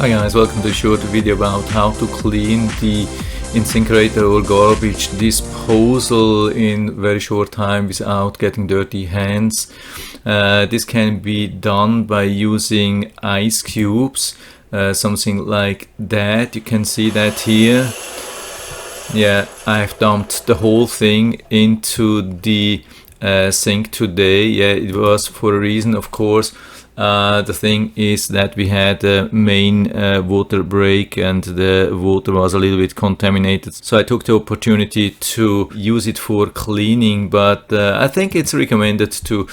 Hi guys, welcome to a short video about how to clean the Insinkerator or garbage disposal in very short time without getting dirty hands. This can be done by using ice cubes, something like that. You can see that here. Yeah, I've dumped the whole thing into the sink today. Yeah, it was for a reason, of course. The thing is that we had a main water break and the water was a little bit contaminated. So I took the opportunity to use it for cleaning, but I think it's recommended to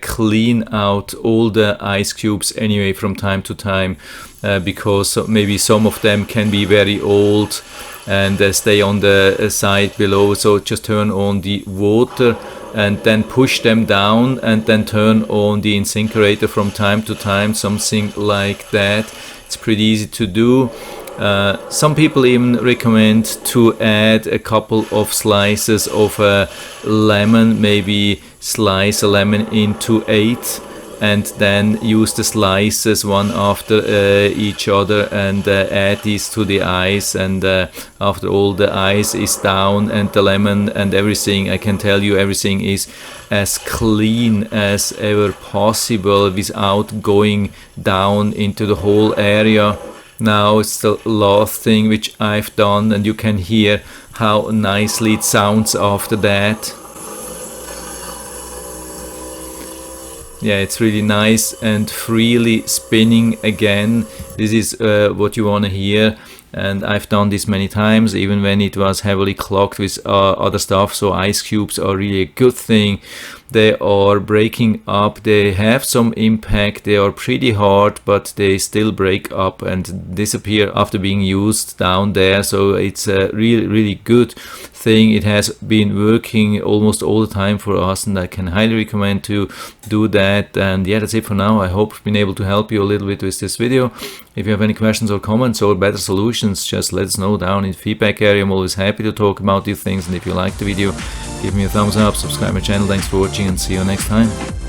clean out all the ice cubes anyway from time to time, because maybe some of them can be very old and stay on the side below. So just turn on the water and then push them down and then turn on the Insinkerator from time to time, something like that. It's pretty easy to do. Some people even recommend to add a couple of slices of a lemon, maybe slice a lemon into 8 and then use the slices one after each other and add these to the ice, and after all the ice is down and the lemon and everything, I can tell you everything is as clean as ever possible without going down into the whole area. Now it's the last thing which I've done, and you can hear how nicely it sounds after that. Yeah, it's really nice and freely spinning again. This is what you want to hear, and I've done this many times even when it was heavily clogged with other stuff. So ice cubes are really a good thing. They are breaking up, they have some impact, they are pretty hard, but they still break up and disappear after being used down there. So it's a really good thing. It has been working almost all the time for us, and I can highly recommend to do that. And yeah, that's it for now. I hope I've been able to help you a little bit with this video. If you have any questions or comments or better solutions, just let us know down in the feedback area. I'm always happy to talk about these things, and if you like the video, give me a thumbs up, subscribe my channel. Thanks for watching and see you next time.